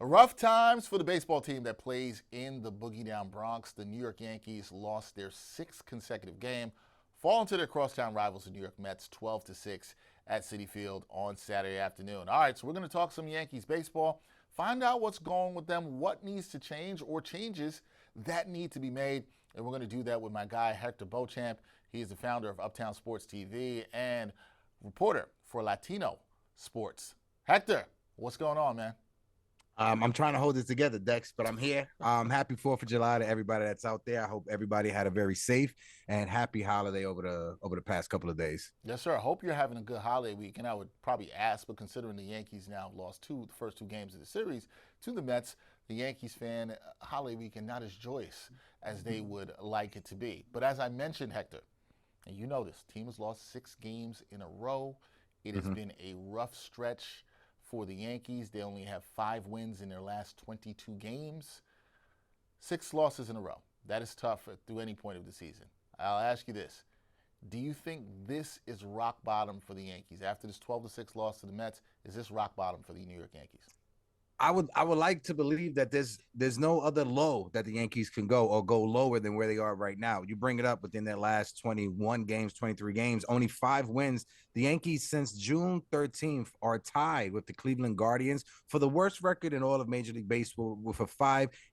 Rough times for the baseball team that plays in the Boogie Down Bronx. The New York Yankees lost their sixth consecutive game, falling to their crosstown rivals, the New York Mets, 12-6 at Citi Field on Saturday afternoon. All right, so we're going to talk some Yankees baseball, find out what's going with them, what needs to change or changes that need to be made, and we're going to do that with my guy Hector Beauchamp. He is the founder of Uptown Sports TV and reporter for Latino Sports. Hector, what's going on, man? I'm trying to hold this together, Dex, but I'm here. Happy 4th of July to everybody that's out there. I hope everybody had a very safe and happy holiday over the past couple of days. Yes, sir. I hope you're having a good holiday week. And I would probably ask, but considering the Yankees now have lost the first two games of the series to the Mets, the Yankees fan holiday weekend not as joyous as they would like it to be. But as I mentioned, Hector, and you know this, team has lost 6 games in a row. It has been a rough stretch for the Yankees. They only have 5 wins in their last 22 games. 6 losses in a row. That is tough through any point of the season. I'll ask you this. Do you think this is rock bottom for the Yankees? After this 12-6 loss to the Mets, is this rock bottom for the New York Yankees? I would like to believe that there's no other low that the Yankees can go or go lower than where they are right now. You bring it up within their last 21 games, 23 games, only 5 wins. The Yankees since June 13th are tied with the Cleveland Guardians for the worst record in all of Major League Baseball with a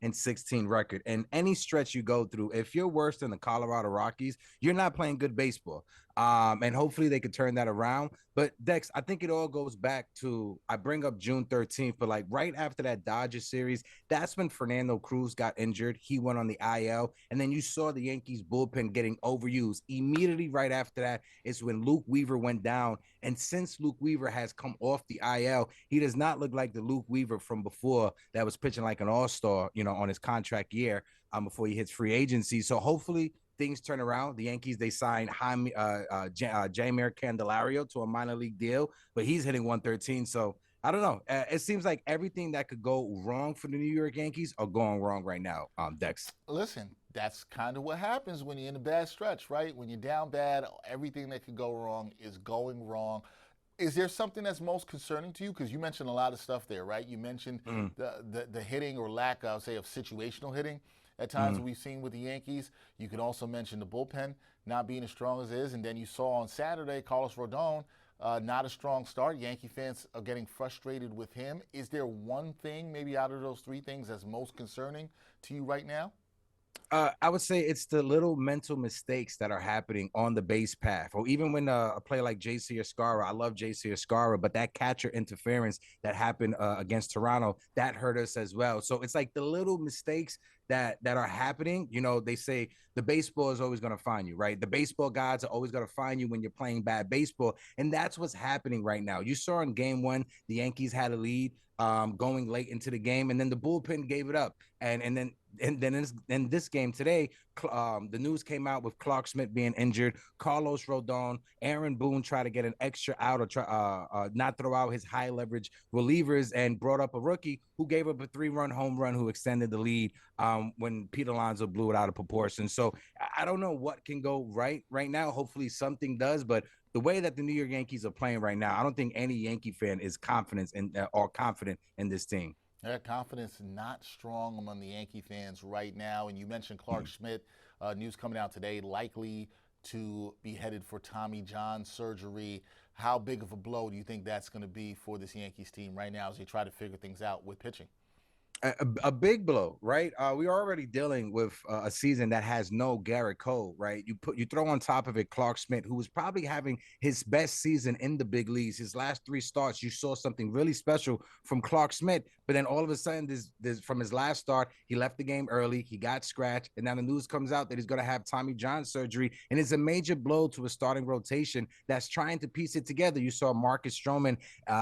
5-16 record. And any stretch you go through, if you're worse than the Colorado Rockies, you're not playing good baseball. And hopefully they could turn that around. But Dex, I think it all goes back to, I bring up June 13th, but like right after that Dodgers series, that's when Fernando Cruz got injured. He went on the IL, and then you saw the Yankees bullpen getting overused. Immediately right after that is when Luke Weaver went down. And since Luke Weaver has come off the IL, he does not look like the Luke Weaver from before that was pitching like an all-star, on his contract year before he hits free agency. So hopefully things turn around. The Yankees, they signed Jeimer Candelario to a minor league deal, but he's hitting 113. So I don't know. It seems like everything that could go wrong for the New York Yankees are going wrong right now, Dex. Listen, that's kind of what happens when you're in a bad stretch, right? When you're down bad, everything that could go wrong is going wrong. Is there something that's most concerning to you? Because you mentioned a lot of stuff there, right? You mentioned the hitting or lack of, say, of situational hitting at times that we've seen with the Yankees. You could also mention the bullpen not being as strong as it is. And then you saw on Saturday, Carlos Rodon, not a strong start. Yankee fans are getting frustrated with him. Is there one thing, maybe out of those 3 things, that's most concerning to you right now? I would say it's the little mental mistakes that are happening on the base path, or even when a player like JC Escarra, I love JC Escarra, but that catcher interference that happened against Toronto, that hurt us as well. So it's like the little mistakes that are happening. They say the baseball is always going to find you, right? The baseball gods are always going to find you when you're playing bad baseball, and that's what's happening right now. You saw in Game 1, the Yankees had a lead going late into the game, and then the bullpen gave it up, and then in this game today, the news came out with Clarke Schmidt being injured, Carlos Rodon, Aaron Boone tried to get an extra out or try not throw out his high leverage relievers and brought up a rookie who gave up a 3-run home run who extended the lead when Pete Alonso blew it out of proportion. So I don't know what can go right now. Hopefully something does, but the way that the New York Yankees are playing right now, I don't think any Yankee fan is confident in this team. Their confidence not strong among the Yankee fans right now. And you mentioned Clarke Schmidt. News coming out today, likely to be headed for Tommy John surgery. How big of a blow do you think that's going to be for this Yankees team right now as they try to figure things out with pitching? A big blow, right? We are already dealing with a season that has no Garrett Cole, right? You throw on top of it Clarke Schmidt, who was probably having his best season in the big leagues. His last 3 starts, you saw something really special from Clarke Schmidt. But then all of a sudden, this from his last start, he left the game early. He got scratched, and now the news comes out that he's going to have Tommy John surgery, and it's a major blow to a starting rotation that's trying to piece it together. You saw Marcus Stroman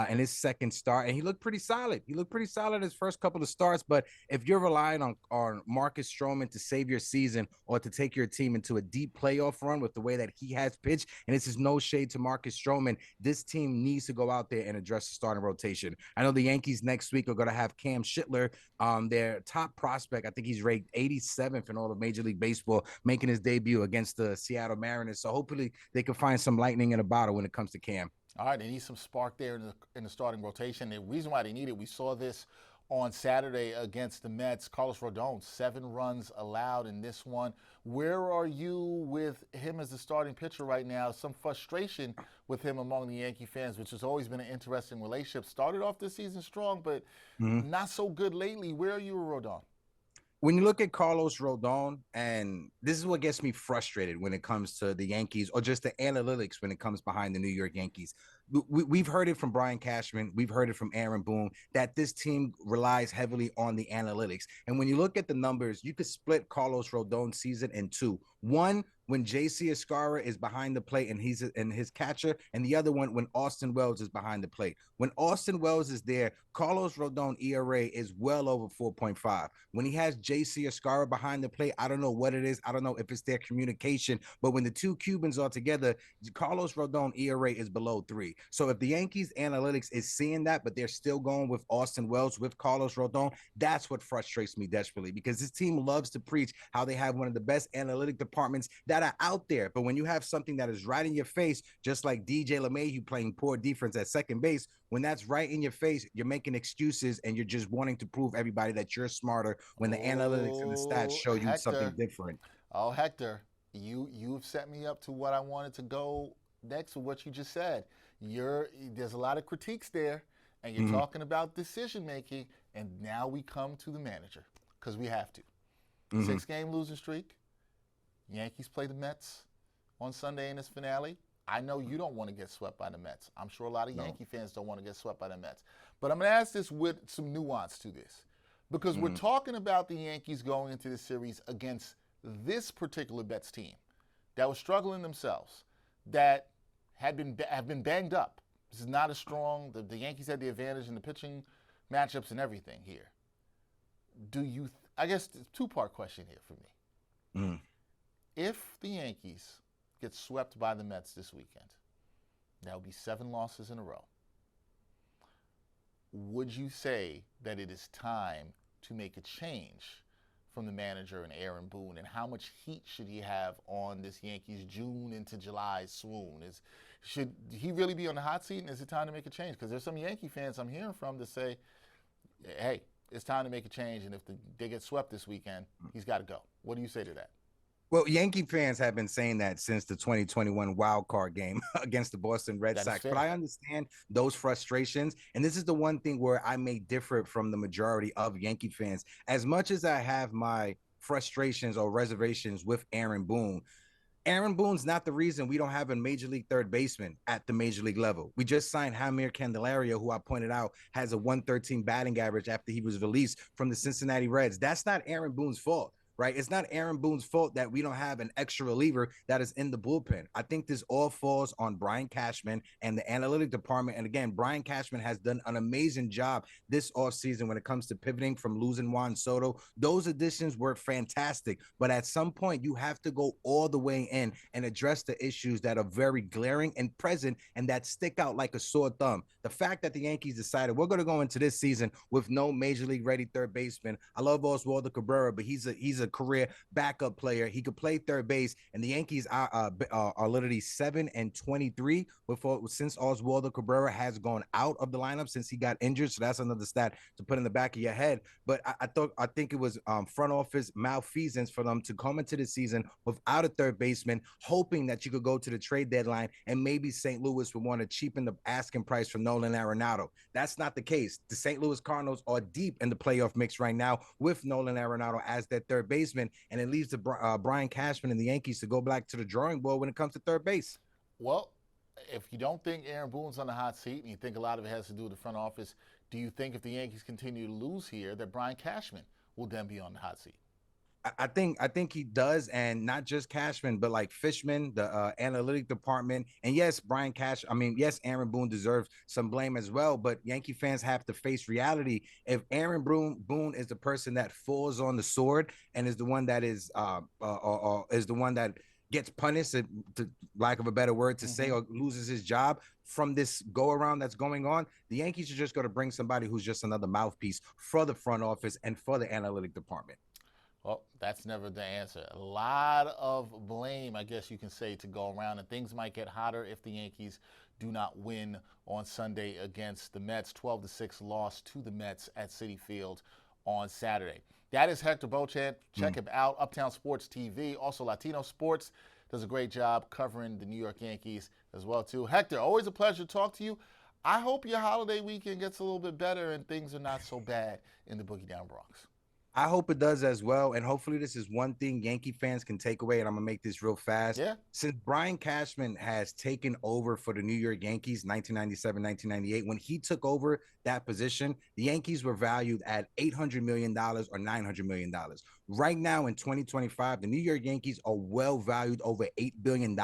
in his second start, and he looked pretty solid. He looked pretty solid his first couple of starts. But if you're relying on Marcus Stroman to save your season or to take your team into a deep playoff run with the way that he has pitched, and this is no shade to Marcus Stroman, this team needs to go out there and address the starting rotation. I know the Yankees next week are going to have Cam Schittler, their top prospect. I think he's ranked 87th in all of Major League Baseball, making his debut against the Seattle Mariners. So hopefully they can find some lightning in a bottle when it comes to Cam. All right, they need some spark there in the starting rotation. The reason why they need it, we saw this on Saturday against the Mets. Carlos Rodon, 7 runs allowed in this one. Where are you with him as the starting pitcher right now? Some frustration with him among the Yankee fans, which has always been an interesting relationship. Started off this season strong, but not so good lately. Where are you with Rodon? When you look at Carlos Rodon, and this is what gets me frustrated when it comes to the Yankees or just the analytics when it comes behind the New York Yankees. We've heard it from Brian Cashman. We've heard it from Aaron Boone that this team relies heavily on the analytics. And when you look at the numbers, you could split Carlos Rodon's season in two. One, when JC Escarra is behind the plate and he's and his catcher, and the other one when Austin Wells is behind the plate. When Austin Wells is there, Carlos Rodon ERA is well over 4.5. When he has JC Escarra behind the plate, I don't know what it is. I don't know if it's their communication, but when the two Cubans are together, Carlos Rodon ERA is below 3. So if the Yankees analytics is seeing that, but they're still going with Austin Wells with Carlos Rodon, that's what frustrates me desperately, because this team loves to preach how they have one of the best analytic departments that are out there. But when you have something that is right in your face, just like DJ LeMahieu playing poor defense at second base, when that's right in your face, you're making excuses and you're just wanting to prove everybody that you're smarter when the analytics and the stats show you something different. Oh, Hector, you've set me up to what I wanted to go next with what you just said. There's a lot of critiques there, and you're talking about decision making, and now we come to the manager because we have to. 6-game losing streak. Yankees play the Mets on Sunday in this finale. I know you don't want to get swept by the Mets. I'm sure a lot of Yankee fans don't want to get swept by the Mets. But I'm going to ask this with some nuance to this, because we're talking about the Yankees going into the series against this particular Mets team that was struggling themselves, that have been banged up. This is not as strong. The Yankees had the advantage in the pitching matchups and everything here. I guess it's a two-part question here for me. If the Yankees get swept by the Mets this weekend, that would be 7 losses in a row. Would you say that it is time to make a change from the manager and Aaron Boone? And how much heat should he have on this Yankees June into July swoon? Should he really be on the hot seat, and is it time to make a change? Because there's some Yankee fans I'm hearing from that say, hey, it's time to make a change, and if they get swept this weekend, he's got to go. What do you say to that? Well, Yankee fans have been saying that since the 2021 wild card game against the Boston Red Sox. But I understand those frustrations. And this is the one thing where I may differ from the majority of Yankee fans. As much as I have my frustrations or reservations with Aaron Boone Boone's not the reason we don't have a major league third baseman at the major league level. We just signed Javier Candelario, who I pointed out has a 113 batting average after he was released from the Cincinnati Reds. That's not Aaron Boone's fault. Right? It's not Aaron Boone's fault that we don't have an extra reliever that is in the bullpen. I think this all falls on Brian Cashman and the analytic department. And again, Brian Cashman has done an amazing job this offseason when it comes to pivoting from losing Juan Soto. Those additions were fantastic. But at some point, you have to go all the way in and address the issues that are very glaring and present and that stick out like a sore thumb. The fact that the Yankees decided we're going to go into this season with no major league ready third baseman. I love Oswaldo Cabrera, but he's a career backup player. He could play third base, and the Yankees are literally 7-23 since Oswaldo Cabrera has gone out of the lineup since he got injured. So that's another stat to put in the back of your head. But I think it was front office malfeasance for them to come into the season without a third baseman, hoping that you could go to the trade deadline and maybe St. Louis would want to cheapen the asking price for Nolan Arenado. That's not the case. The St. Louis Cardinals are deep in the playoff mix right now with Nolan Arenado as their third baseman, and it leaves Brian Cashman and the Yankees to go back to the drawing board when it comes to third base. Well, if you don't think Aaron Boone's on the hot seat and you think a lot of it has to do with the front office, do you think if the Yankees continue to lose here that Brian Cashman will then be on the hot seat? I think he does, and not just Cashman, but like Fishman, the analytic department, and yes, yes, Aaron Boone deserves some blame as well. But Yankee fans have to face reality. If Aaron Boone is the person that falls on the sword and is the one that is the one that gets punished, to lack of a better word to say, or loses his job from this go around that's going on, the Yankees are just going to bring somebody who's just another mouthpiece for the front office and for the analytic department. Well, that's never the answer. A lot of blame, I guess you can say, to go around, and things might get hotter if the Yankees do not win on Sunday against the Mets. 12-6 loss to the Mets at Citi Field on Saturday. That is Hector Beauchamp. Check him out. Uptown Sports TV, also Latino Sports, does a great job covering the New York Yankees as well too. Hector, always a pleasure to talk to you. I hope your holiday weekend gets a little bit better and things are not so bad in the Boogie Down Bronx. I hope it does as well. And hopefully this is one thing Yankee fans can take away, and I'm going to make this real fast. Yeah. Since Brian Cashman has taken over for the New York Yankees, 1997, 1998, when he took over that position, the Yankees were valued at $800 million or $900 million. Right now in 2025, the New York Yankees are well valued over $8 billion,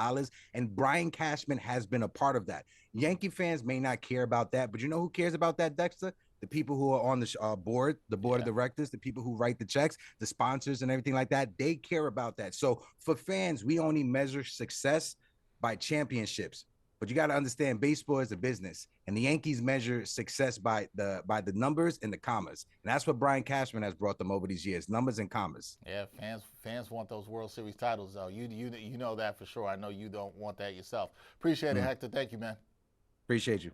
and Brian Cashman has been a part of that. Yankee fans may not care about that, but you know who cares about that, Dexter? The people who are on the board of directors, the people who write the checks, the sponsors and everything like that, they care about that. So for fans, we only measure success by championships. But you got to understand, baseball is a business, and the Yankees measure success by the numbers and the commas. And that's what Brian Cashman has brought them over these years, numbers and commas. Yeah, fans want those World Series titles, though. You know that for sure. I know you don't want that yourself. Appreciate it, Hector. Thank you, man. Appreciate you.